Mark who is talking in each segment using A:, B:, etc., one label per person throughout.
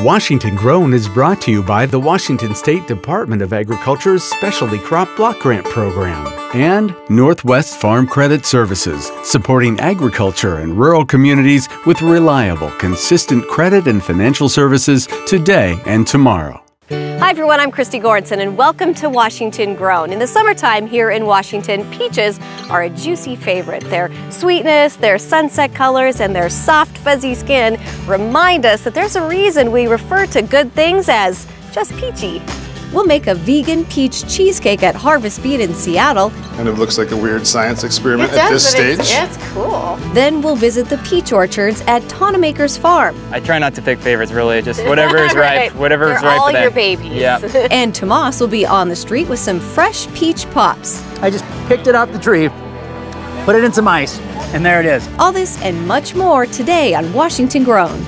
A: Washington Grown is brought to you by the Washington State Department of Agriculture's Specialty Crop Block Grant Program and Northwest Farm Credit Services, supporting agriculture and rural communities with reliable, consistent credit and financial services today and tomorrow.
B: Hi everyone, I'm Christy Gordson and welcome to Washington Grown. In the summertime here in Washington, peaches are a juicy favorite. Their sweetness, their sunset colors, and their soft fuzzy skin remind us that there's a reason we refer to good things as just peachy. We'll make a vegan peach cheesecake at Harvest Beet in Seattle.
C: Kind of looks like a weird science experiment at this stage.
B: It's cool. Then we'll visit the peach orchards at Tonnemakers farm.
D: I try not to pick favorites, really. Just whatever is ripe, whatever is ripe
B: all
D: for them.
B: your babies.
D: Yeah.
B: And Tomas will be on the street with some fresh peach pops.
E: I just picked it off the tree, put it in some ice, and there it is.
B: All this and much more today on Washington Grown.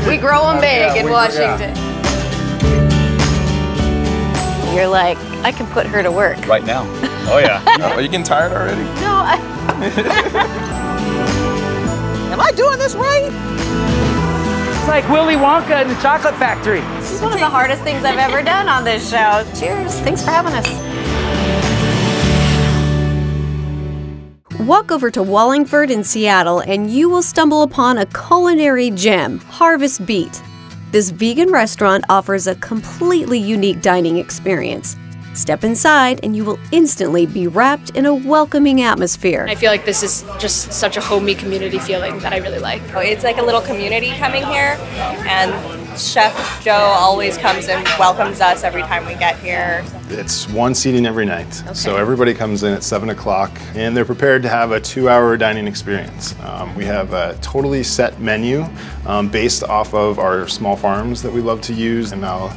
B: We grow them big in Washington. Yeah. You're like, I can put her to work.
F: Right now. Oh yeah. Are you getting tired already?
B: No,
E: Am I doing this right? It's like Willy Wonka in the chocolate factory.
B: This is one of the hardest things I've ever done on this show. Cheers, thanks for having us. Walk over to Wallingford in Seattle and you will stumble upon a culinary gem, Harvest Beet. This vegan restaurant offers a completely unique dining experience. Step inside and you will instantly be wrapped in a welcoming atmosphere.
G: I feel like this is just such a homey community feeling that I really like.
H: It's like a little community coming here, and Chef Joe always comes and welcomes us every time we get here.
C: It's one seating every night.
H: Okay.
C: So everybody comes in at 7 o'clock and they're prepared to have a 2-hour dining experience. We have a totally set menu based off of our small farms that we love to use, and I'll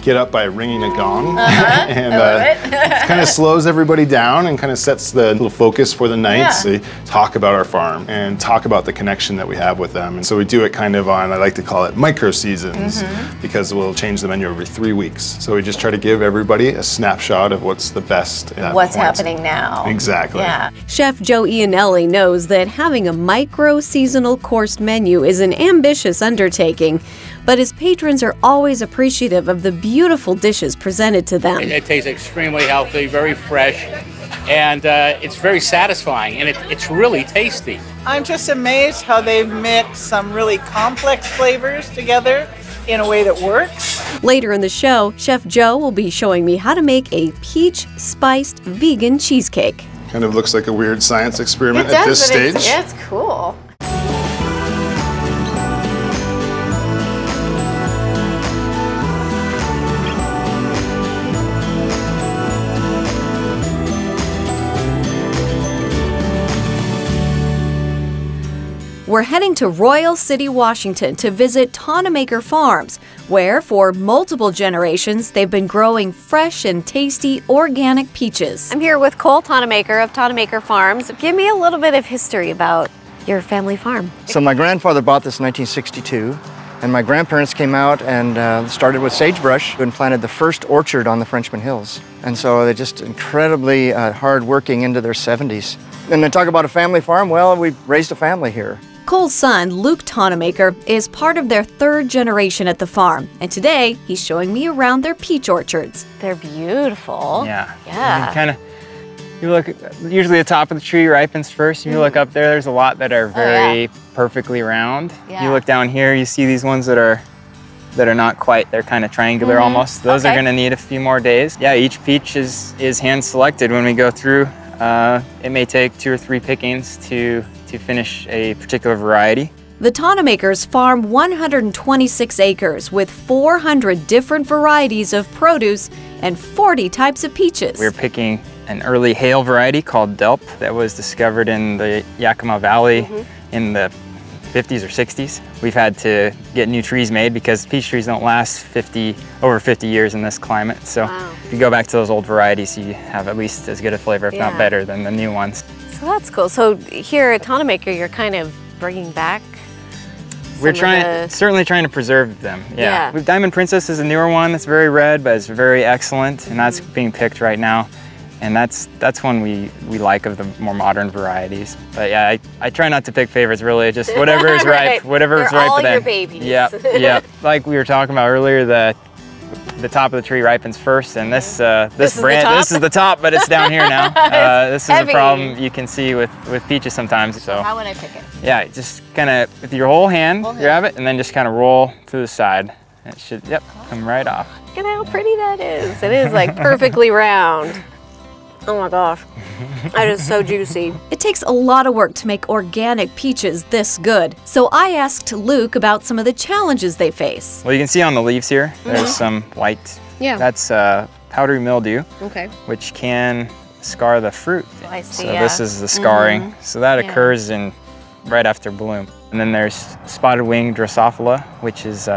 C: get up by ringing a gong, and it kind of slows everybody down and kind of sets the little focus for the night. Yeah. So we talk about our farm and talk about the connection that we have with them. And so we do it kind of on, I like to call it micro seasons, because we'll change the menu every 3 weeks. So we just try to give everybody a snapshot of what's the best at that
B: What's
C: point.
B: happening now.
C: Exactly.
B: Yeah. Chef Joe Iannelli knows that having a micro seasonal course menu is an ambitious undertaking, but his patrons are always appreciative of the beautiful dishes presented to them.
I: It tastes extremely healthy, very fresh, and it's very satisfying, and it's really tasty.
J: I'm just amazed how they've mixed some really complex flavors together in a way that works.
B: Later in the show, Chef Joe will be showing me how to make a peach-spiced vegan cheesecake.
C: Kind of looks like a weird science experiment at this stage.
B: It's cool. We're heading to Royal City, Washington to visit Tonnemaker Farms, where for multiple generations they've been growing fresh and tasty organic peaches. I'm here with Cole Tonnemaker of Tonnemaker Farms. Give me a little bit of history about your family farm.
K: So my grandfather bought this in 1962, and my grandparents came out and started with sagebrush and planted the first orchard on the Frenchman Hills. And so they're just incredibly hard-working into their 70s. And then talk about a family farm, well, we've raised a family here.
B: Cole's son, Luke Tonnemaker, is part of their third generation at the farm, and today he's showing me around their peach orchards. They're beautiful.
D: Yeah.
B: Yeah.
D: You look, usually the top of the tree ripens first. You look up there's a lot that are very perfectly round.
B: Yeah.
D: You look down here, you see these ones that are not quite, they're kind of triangular almost. Those are gonna need a few more days. Yeah, each peach is hand selected when we go through. It may take 2 or 3 pickings to finish a particular variety.
B: The Tonnemakers farm 126 acres with 400 different varieties of produce and 40 types of peaches.
D: We're picking an early hail variety called Delp that was discovered in the Yakima Valley in the 50s or 60s. We've had to get new trees made because peach trees don't last over 50 years in this climate. So if you go back to those old varieties, you have at least as good a flavor, if not better, than the new ones.
B: So that's cool. So here at Tonnemaker, you're kind of bringing back
D: We're certainly trying to preserve them.
B: Yeah.
D: Diamond Princess is a newer one that's very red, but it's very excellent, and that's being picked right now. And that's one we like of the more modern varieties. But yeah, I try not to pick favorites really, just whatever is ripe, whatever is ripe for them.
B: They're all your babies.
D: Yeah, yeah. Like we were talking about earlier, the top of the tree ripens first, and this is the top, but it's down here now. This is a problem you can see with peaches sometimes. So
B: how would I pick it?
D: Yeah, just kind of with your whole hand, grab it, and then just kind of roll through the side. It should, come right off.
B: Look at how pretty that is. It is like perfectly round. Oh my gosh, that is so juicy. It takes a lot of work to make organic peaches this good. So I asked Luke about some of the challenges they face.
D: Well, you can see on the leaves here, there's some white.
B: Yeah.
D: That's powdery mildew,
B: okay,
D: which can scar the fruit.
B: Oh, I see.
D: So this is the scarring. So that occurs right after bloom. And then there's spotted-winged Drosophila, which is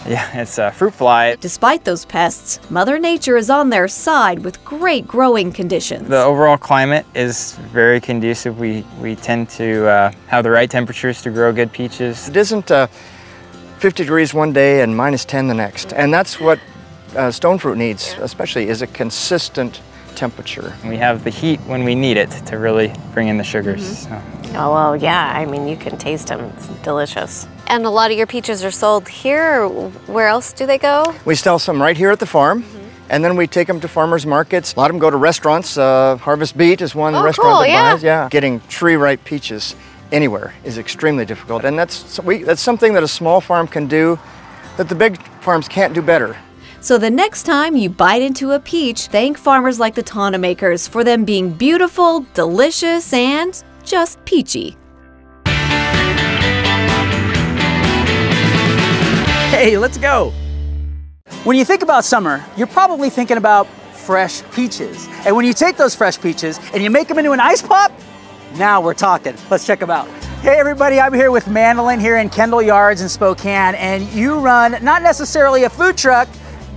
D: it's a fruit fly.
B: Despite those pests, Mother Nature is on their side with great growing conditions.
D: The overall climate is very conducive. We tend to have the right temperatures to grow good peaches.
K: It isn't 50 degrees one day and -10 the next. And that's what stone fruit needs, especially, is a consistent temperature.
D: We have the heat when we need it to really bring in the sugars. So.
B: Oh, well, yeah, I mean, you can taste them. It's delicious. And a lot of your peaches are sold here. Where else do they go?
K: We sell some right here at the farm, and then we take them to farmers markets. A lot of them go to restaurants. Harvest Beet is one restaurant that buys. Yeah. Getting tree-ripe peaches anywhere is extremely difficult, and that's something that a small farm can do that the big farms can't do better.
B: So the next time you bite into a peach, thank farmers like the Tonnemakers for them being beautiful, delicious, and just peachy.
E: Hey, let's go. When you think about summer, you're probably thinking about fresh peaches. And when you take those fresh peaches and you make them into an ice pop, now we're talking. Let's check them out. Hey everybody, I'm here with Mandolin here in Kendall Yards in Spokane, and you run not necessarily a food truck,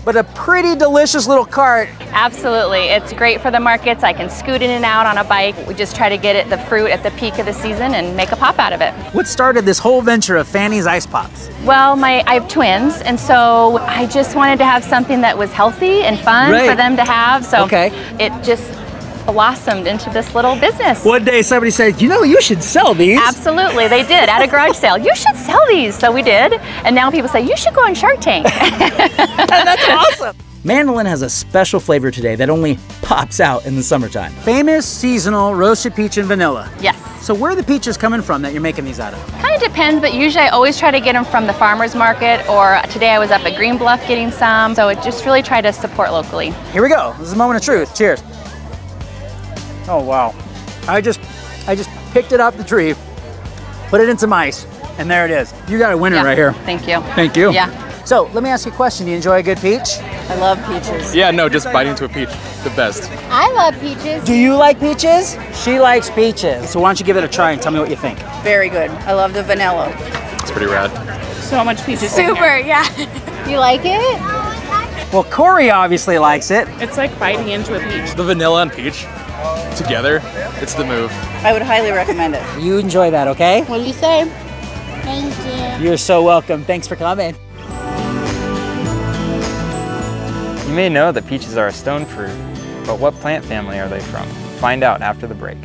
E: but a pretty delicious little cart.
L: Absolutely, it's great for the markets. I can scoot in and out on a bike. We just try to get the fruit at the peak of the season and make a pop out of it.
E: What started this whole venture of Fannies Ice Pops?
L: Well, I have twins, and so I just wanted to have something that was healthy and fun for them to have. So it just blossomed into this little business.
E: One day somebody said, you know, you should sell these.
L: Absolutely, they did at a garage sale. You should sell these. So we did, and now people say, you should go on Shark Tank.
E: That's awesome. Mandolin has a special flavor today that only pops out in the summertime. Famous seasonal roasted peach and vanilla.
L: Yes.
E: So where are the peaches coming from that you're making these out of?
L: Kind of depends, but usually I always try to get them from the farmer's market, or today I was up at Green Bluff getting some. So it just really try to support locally.
E: Here we go. This is a moment of truth. Cheers. Oh wow. I just picked it off the tree, put it in some ice, and there it is. You got a winner right here.
L: Thank you.
E: Thank you.
L: Yeah.
E: So let me ask you a question. Do you enjoy a good peach?
M: I love peaches.
F: Yeah, no, just biting into a peach, the best.
M: I love peaches.
E: Do you like peaches? She likes peaches. So why don't you give it a try and tell me what you think?
M: Very good. I love the vanilla.
F: It's pretty rad.
M: So much peaches.
G: Super, yeah.
M: You like it?
E: Well, Corey obviously likes it.
N: It's like biting into a peach.
F: The vanilla and peach together, it's the move.
M: I would highly recommend it.
E: You enjoy that, okay?
M: What do you say? Thank you.
E: You're so welcome. Thanks for coming.
D: You may know that peaches are a stone fruit, but what plant family are they from? Find out after the break.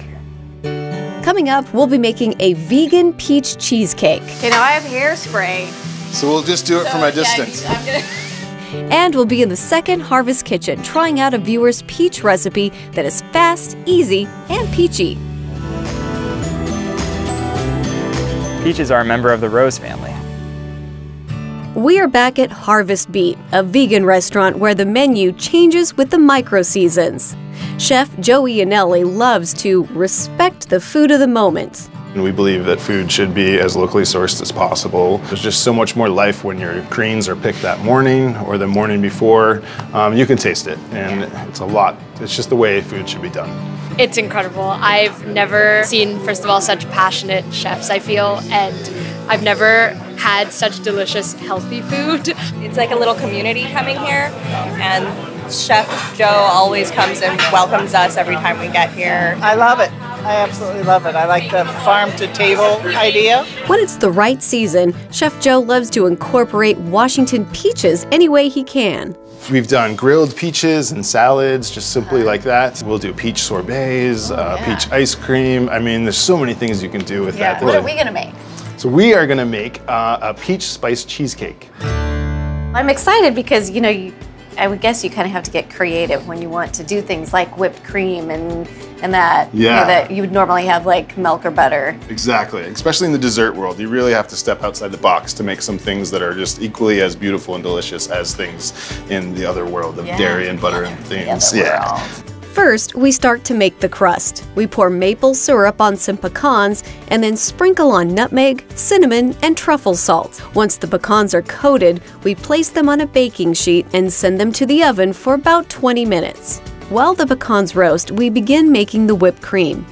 B: Coming up, we'll be making a vegan peach cheesecake.
G: You know, I have hairspray.
O: So we'll just do it from a distance.
B: And we'll be in the second Harvest Kitchen trying out a viewer's peach recipe that is fast, easy, and peachy.
D: Peaches are a member of the rose family.
B: We are back at Harvest Beet, a vegan restaurant where the menu changes with the micro-seasons. Chef Joey Iannelli loves to respect the food of the moment.
C: We believe that food should be as locally sourced as possible. There's just so much more life when your greens are picked that morning or the morning before. You can taste it, and it's a lot. It's just the way food should be done.
G: It's incredible. I've never seen, first of all, such passionate chefs, I feel, and I've never had such delicious, healthy food.
H: It's like a little community coming here, and Chef Joe always comes and welcomes us every time we get here.
J: I love it. I absolutely love it. I like the farm-to-table idea.
B: When it's the right season, Chef Joe loves to incorporate Washington peaches any way he can.
C: We've done grilled peaches and salads, just simply like that. We'll do peach sorbets, peach ice cream. I mean, there's so many things you can do with that.
B: What are we gonna make?
C: So we are gonna make a peach spice cheesecake.
B: I'm excited because, you know, I would guess you kind of have to get creative when you want to do things like whipped cream and that, you know, that you would normally have like milk or butter.
C: Exactly, especially in the dessert world. You really have to step outside the box to make some things that are just equally as beautiful and delicious as things in the other world of dairy and butter and things.
B: First, we start to make the crust. We pour maple syrup on some pecans and then sprinkle on nutmeg, cinnamon, and truffle salt. Once the pecans are coated, we place them on a baking sheet and send them to the oven for about 20 minutes. While the pecans roast, we begin making the whipped cream.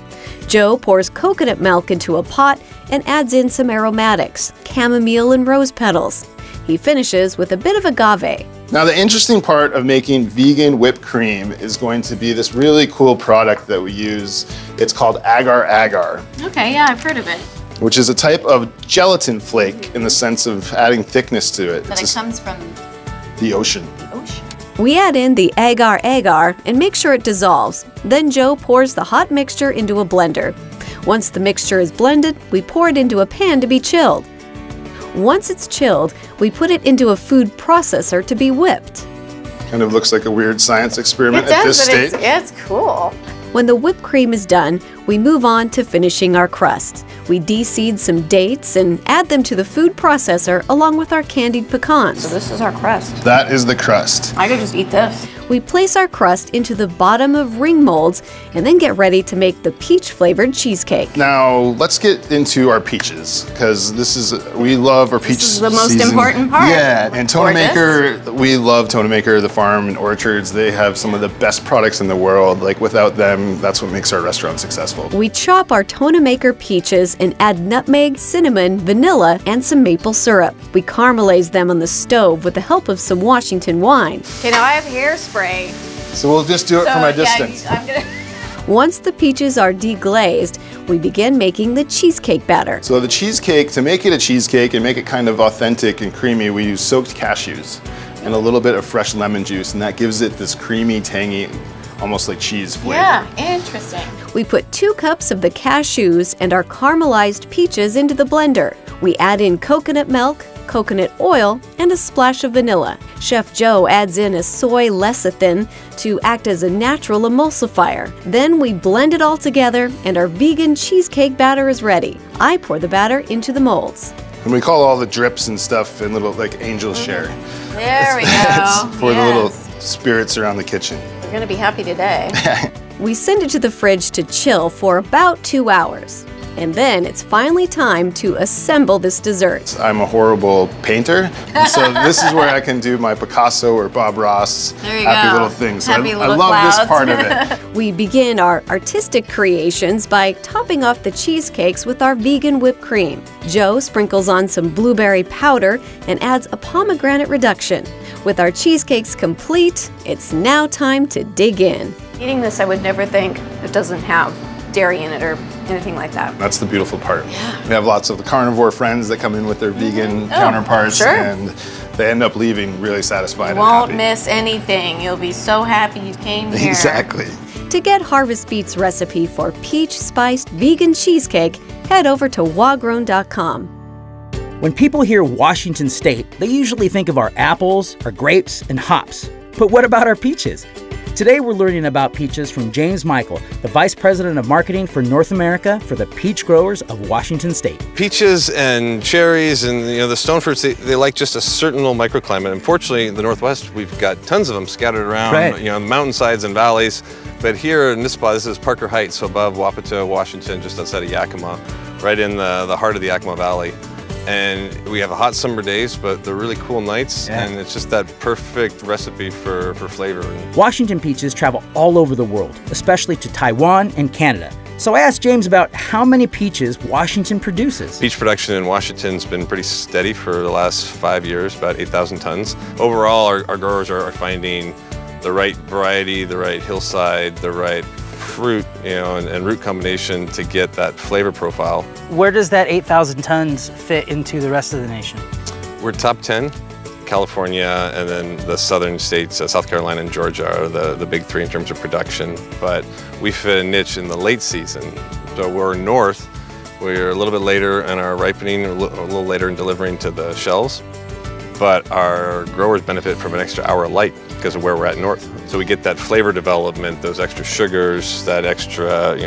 B: Joe pours coconut milk into a pot and adds in some aromatics, chamomile and rose petals. He finishes with a bit of agave.
C: Now the interesting part of making vegan whipped cream is going to be this really cool product that we use. It's called agar-agar.
B: Okay, yeah, I've heard of it.
C: Which is a type of gelatin flake in the sense of adding thickness to it.
B: But it comes from
C: the ocean.
B: We add in the agar-agar and make sure it dissolves. Then Joe pours the hot mixture into a blender. Once the mixture is blended, we pour it into a pan to be chilled. Once it's chilled, we put it into a food processor to be whipped.
C: Kind of looks like a weird science experiment at this stage.
B: It's cool. When the whipped cream is done, we move on to finishing our crust. We de-seed some dates and add them to the food processor along with our candied pecans.
M: So this is our crust.
C: That is the crust.
M: I could just eat this.
B: We place our crust into the bottom of ring molds and then get ready to make the peach-flavored cheesecake.
C: Now, let's get into our peaches, because we love our peach season.
B: This is the most important part.
C: Yeah, and Tonemaker, we love Tonemaker, the farm and orchards. They have some of the best products in the world. Like, without them, that's what makes our restaurant successful.
B: We chop our Tonemaker peaches and add nutmeg, cinnamon, vanilla, and some maple syrup. We caramelize them on the stove with the help of some Washington wine.
M: Okay, now I have hairspray.
C: So we'll just do it from a distance.
B: Once the peaches are deglazed, we begin making the cheesecake batter.
C: So the cheesecake, to make it a cheesecake and make it kind of authentic and creamy, we use soaked cashews and a little bit of fresh lemon juice, and that gives it this creamy, tangy, almost like cheese flavor.
M: Yeah, interesting.
B: We put 2 cups of the cashews and our caramelized peaches into the blender. We add in coconut milk, coconut oil, and a splash of vanilla. Chef Joe adds in a soy lecithin to act as a natural emulsifier. Then we blend it all together and our vegan cheesecake batter is ready. I pour the batter into the molds.
C: And we call all the drips and stuff in little, like, angel share.
B: There we go.
C: For the little spirits around the kitchen.
B: We're gonna be happy today. We send it to the fridge to chill for about 2 hours. And then it's finally time to assemble this dessert.
C: I'm a horrible painter, and so this is where I can do my Picasso or Bob Ross happy little things. So I love this part of it.
B: We begin our artistic creations by topping off the cheesecakes with our vegan whipped cream. Joe sprinkles on some blueberry powder and adds a pomegranate reduction. With our cheesecakes complete, it's now time to dig in. Eating this, I would never think it doesn't have dairy in it or anything like that.
C: That's the beautiful part. Yeah. We have lots of the carnivore friends that come in with their vegan counterparts, and they end up leaving really satisfied and happy.
B: Won't miss anything. You'll be so happy you came here.
C: Exactly.
B: To get Harvest Beet's recipe for peach-spiced vegan cheesecake, head over to wagrown.com.
E: When people hear Washington State, they usually think of our apples, our grapes, and hops. But what about our peaches? Today we're learning about peaches from James Michael, the Vice President of Marketing for North America for the Peach Growers of Washington State.
N: Peaches and cherries and the stone fruits, they like just a certain little microclimate. Unfortunately, in the Northwest, we've got tons of them scattered around, the mountainsides and valleys. But here in this spot, this is Parker Heights, so above Wapato, Washington, just outside of Yakima, right in the heart of the Yakima Valley. And we have hot summer days, but they're really cool nights, and it's just that perfect recipe for flavor.
E: Washington peaches travel all over the world, especially to Taiwan and Canada. So I asked James about how many peaches Washington produces.
N: Peach production in Washington's been pretty steady for the last 5 years, about 8,000 tons. Overall, our growers are finding the right variety, the right hillside, the right fruit, and root combination to get that flavor profile.
E: Where does that 8,000 tons fit into the rest of the nation?
N: We're top 10 California, and then the southern states, South Carolina and Georgia, are the big three in terms of production. But we fit a niche in the late season. So we're north, we're a little bit later in our ripening, a little later in delivering to the shelves. But our growers benefit from an extra hour of light because of where we're at north. So we get that flavor development, those extra sugars, that extra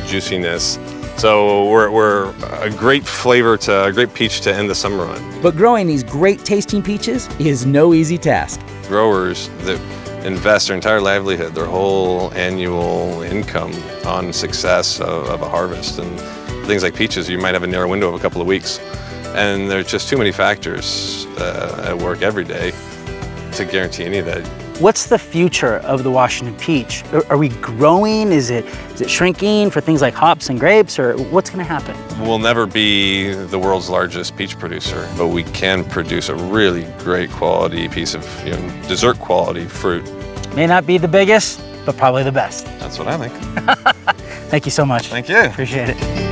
N: juiciness. So we're a great peach to end the summer on.
E: But growing these great tasting peaches is no easy task.
N: Growers that invest their entire livelihood, their whole annual income on success of a harvest. And things like peaches, you might have a narrow window of a couple of weeks. And there's just too many factors at work every day to guarantee any of that.
E: What's the future of the Washington peach? Are we growing? Is it shrinking for things like hops and grapes, or what's going to happen?
N: We'll never be the world's largest peach producer, but we can produce a really great quality piece of dessert quality fruit.
E: May not be the biggest, but probably the best.
N: That's what I think.
E: Thank you so much.
N: Thank you.
E: Appreciate it.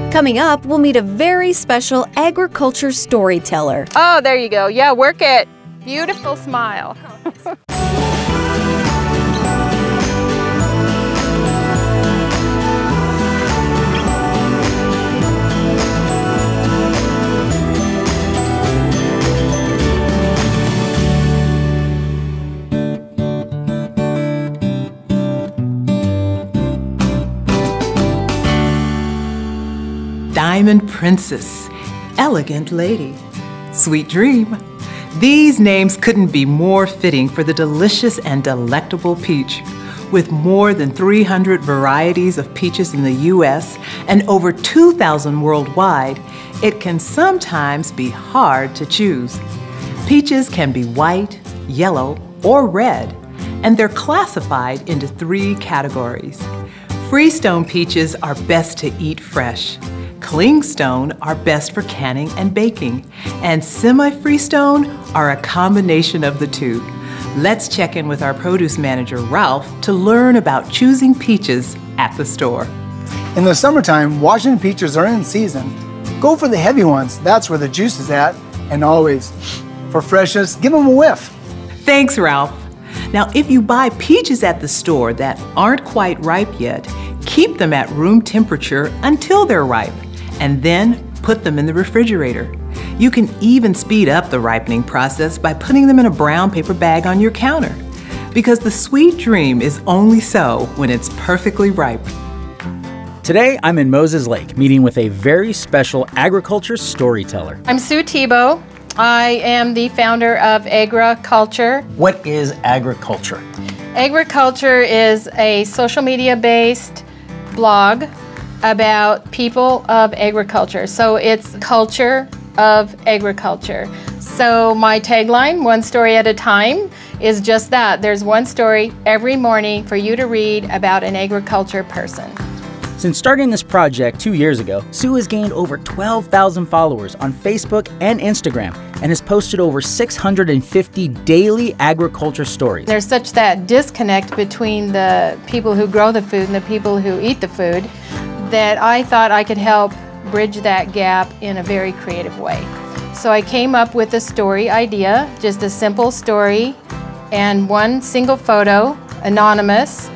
B: Coming up, we'll meet a very special agriculture storyteller.
L: Oh, there you go. Yeah, work it. Beautiful smile.
P: Diamond Princess, Elegant Lady, Sweet Dream. These names couldn't be more fitting for the delicious and delectable peach. With more than 300 varieties of peaches in the U.S. and over 2,000 worldwide, it can sometimes be hard to choose. Peaches can be white, yellow, or red, and they're classified into 3 categories. Freestone peaches are best to eat fresh. Clingstone are best for canning and baking, and semi-freestone are a combination of the two. Let's check in with our produce manager, Ralph, to learn about choosing peaches at the store.
Q: In the summertime, Washington peaches are in season. Go for the heavy ones, that's where the juice is at, and always, for freshness, give them a whiff.
P: Thanks, Ralph. Now, if you buy peaches at the store that aren't quite ripe yet, keep them at room temperature until they're ripe, and then put them in the refrigerator. You can even speed up the ripening process by putting them in a brown paper bag on your counter, because the sweet dream is only so when it's perfectly ripe.
E: Today, I'm in Moses Lake, meeting with a very special agriculture storyteller.
L: I'm Sue Tebow. I am the founder of Agri.culture.
E: What is agriculture?
L: Agri.culture is a social media-based blog about people of agriculture. So it's culture of agriculture. So my tagline, one story at a time, is just that. There's one story every morning for you to read about an agriculture person.
E: Since starting this project 2 years ago, Sue has gained over 12,000 followers on Facebook and Instagram and has posted over 650 daily agriculture stories.
L: There's such that disconnect between the people who grow the food and the people who eat the food that I thought I could help bridge that gap in a very creative way. So I came up with a story idea, just a simple story and one single photo, anonymous,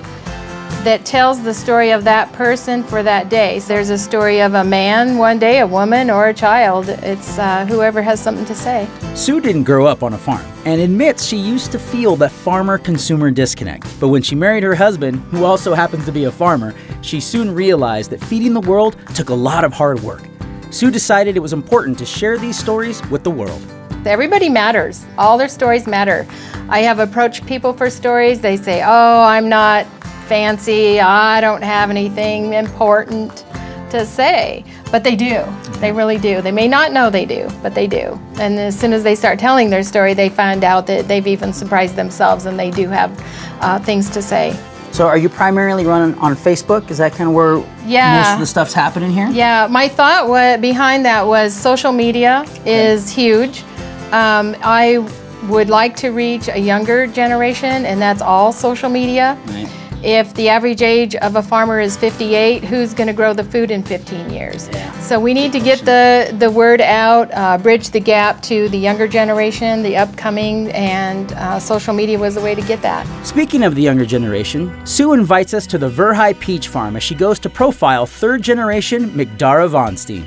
L: that tells the story of that person for that day. So there's a story of a man one day, a woman, or a child. It's whoever has something to say.
E: Sue didn't grow up on a farm and admits she used to feel that farmer-consumer disconnect. But when she married her husband, who also happens to be a farmer, she soon realized that feeding the world took a lot of hard work. Sue decided it was important to share these stories with the world.
L: Everybody matters. All their stories matter. I have approached people for stories. They say, oh, I'm not fancy, I don't have anything important to say. But they do. They really do. They may not know they do, but they do. And as soon as they start telling their story, they find out that they've even surprised themselves and they do have things to say.
E: So are you primarily running on Facebook? Is that kind of where most of the stuff's happening here?
L: Yeah, my thought behind that was social media is huge. I would like to reach a younger generation, and that's all social media.
E: Right.
L: If the average age of a farmer is 58, who's going to grow the food in 15 years? So we need to get the word out, bridge the gap to the younger generation, the upcoming, and social media was the way to get that.
E: Speaking of the younger generation, Sue invites us to the Verhey Peach Farm as she goes to profile third-generation McDara Vonstein.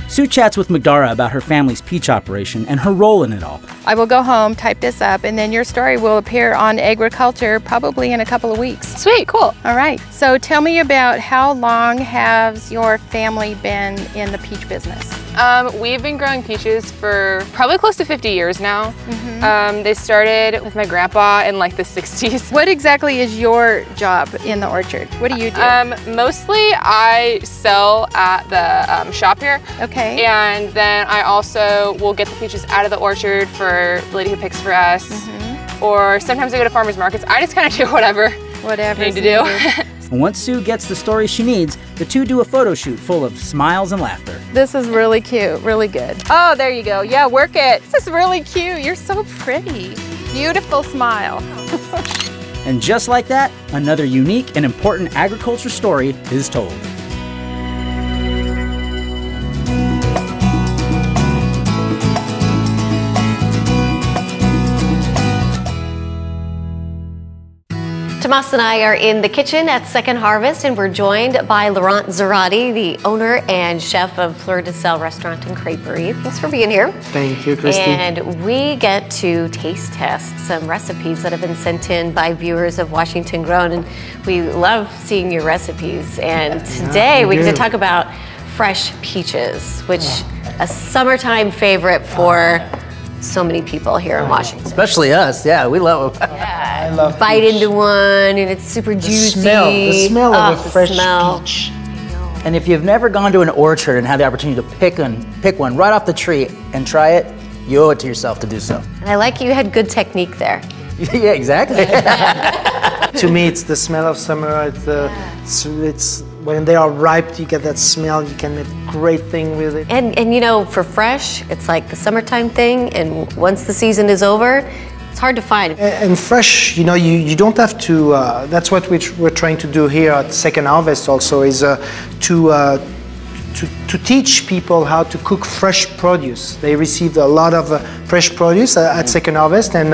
E: Sue chats with McDara about her family's peach operation and her role in it all.
L: I will go home, type this up, and then your story will appear on Agri.culture probably in a couple of weeks.
G: Sweet, cool.
L: All right, so tell me about how long has your family been in the peach business?
R: We've been growing peaches for probably close to 50 years now. They started with my grandpa in like the 60s.
L: What exactly is your job in the orchard? What do you do?
R: Mostly I sell at the shop here.
L: Okay.
R: And then I also will get the peaches out of the orchard for the lady who picks for us. Or sometimes I go to farmers markets. I just kind of do whatever I need to do.
E: Once Sue gets the story she needs, the two do a photo shoot full of smiles and laughter.
L: This is really cute, really good. Oh, there you go. Yeah, work it. This is really cute. You're so pretty. Beautiful smile.
E: And just like that, another unique and important agriculture story is told.
B: Tomas and I are in the kitchen at Second Harvest, and we're joined by Laurent Zarate, the owner and chef of Fleur de Sel Restaurant and Creperie. Thanks for being here.
S: Thank you, Christy.
B: And we get to taste test some recipes that have been sent in by viewers of Washington Grown, and we love seeing your recipes. And today we get to talk about fresh peaches, which a summertime favorite for so many people here in Washington.
E: Especially us, yeah, we love them.
B: Yeah,
S: I love
B: bite
S: peach.
B: into one and it's super juicy.
S: The smell of a fresh
B: smell.
S: peach.
E: And if you've never gone to an orchard and had the opportunity to pick one right off the tree and try it, you owe it to yourself to do so.
B: And I like you had good technique there.
E: Yeah, exactly.
S: To me, it's the smell of summer. It's when they are ripe, you get that smell. You can make great thing with it.
B: And you know, for fresh, it's like the summertime thing. And once the season is over, it's hard to find.
S: And fresh, you know, you don't have to. That's what we're trying to do here at Second Harvest. Also, is to teach people how to cook fresh produce. They received a lot of fresh produce at Second Harvest, and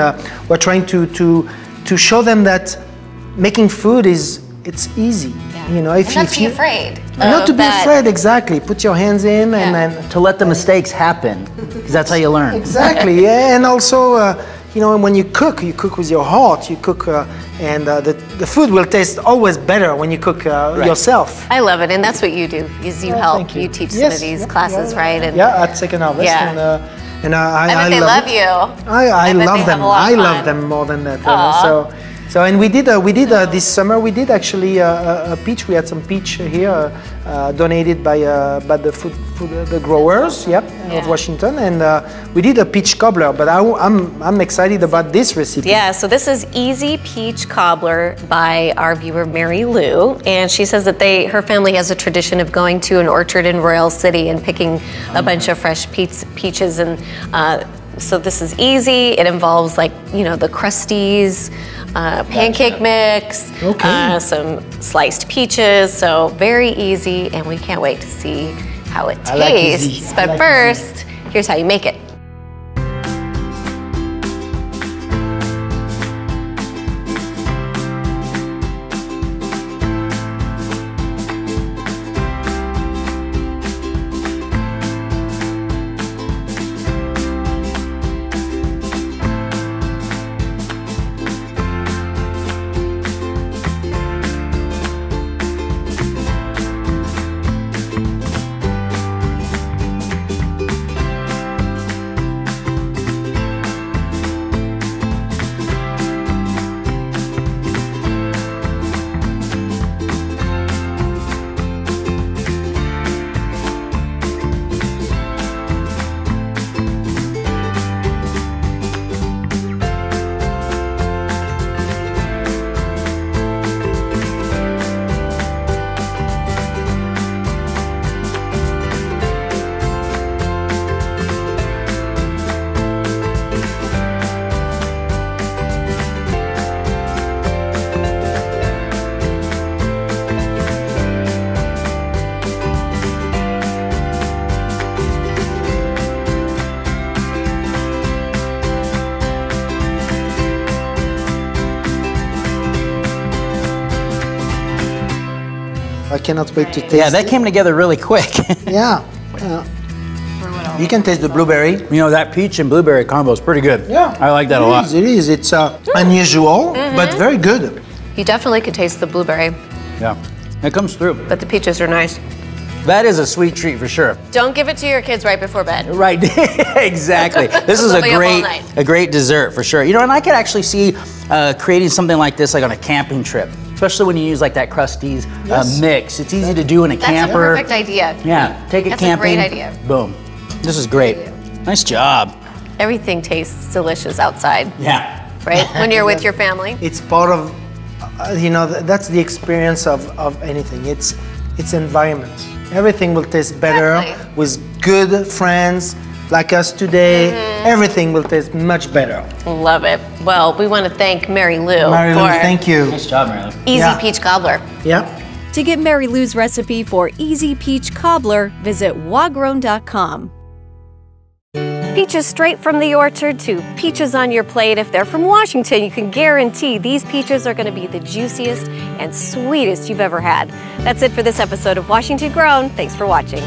S: we're trying to show them that making food it's easy. Yeah. You know, if
B: not to be afraid.
S: Not to be afraid, exactly. Put your hands in and then
E: to let the mistakes happen, because that's how you learn.
S: Exactly. Yeah, and also. You know, when you cook with your heart. You cook, and the food will taste always better when you cook yourself.
B: I love it, and that's what you do. Is you help, you teach some of these classes, right? And
S: at Second Harvest.
B: Yeah.
S: And
B: I bet they love you.
S: I love them. I love them more than that. So and we did this summer. We did actually a peach. We had some peach here donated by the growers, of Washington, and we did a peach cobbler. But I'm excited about this recipe.
B: Yeah. So this is Easy Peach Cobbler by our viewer Mary Lou, and she says that her family has a tradition of going to an orchard in Royal City and picking a bunch of fresh peaches and. So this is easy. It involves the crusties, pancake mix, some sliced peaches. So very easy, and we can't wait to see how it tastes. But first, here's how you make it.
S: I cannot wait to taste
E: Yeah, that came together really quick.
S: Yeah. You can taste the blueberry.
E: You know, that peach and blueberry combo is pretty good.
S: Yeah.
E: I like that a lot.
S: It is. It's unusual, but very good.
B: You definitely could taste the blueberry,
E: Yeah, it comes through.
B: but the peaches are nice.
E: That is a sweet treat for sure.
B: Don't give it to your kids right before bed.
E: Right, exactly. This is
B: They'll be up all night.
E: a great dessert for sure. You know, and I could actually see creating something like this like on a camping trip, especially when you use like that Krusteaz mix. It's easy to do in a camper.
B: That's a perfect idea.
E: Yeah, take it
B: That's
E: camping.
B: a great idea.
E: Boom. This is great. Nice job.
B: Everything tastes delicious outside,
E: Yeah.
B: right? When you're with your family.
S: It's part of, you know, that's the experience of anything. It's environment. Everything will taste better with good friends like us today. Everything will taste much better.
B: Love it. Well, we want to thank Mary Lou
S: Mary Lou,
B: for
S: thank you.
E: Nice job, Mary Lou.
B: Easy Peach Cobbler.
S: Yeah.
B: To get Mary Lou's recipe for Easy Peach Cobbler, visit wagrown.com. Peaches straight from the orchard to peaches on your plate. If they're from Washington, you can guarantee these peaches are going to be the juiciest and sweetest you've ever had. That's it for this episode of Washington Grown. Thanks for watching.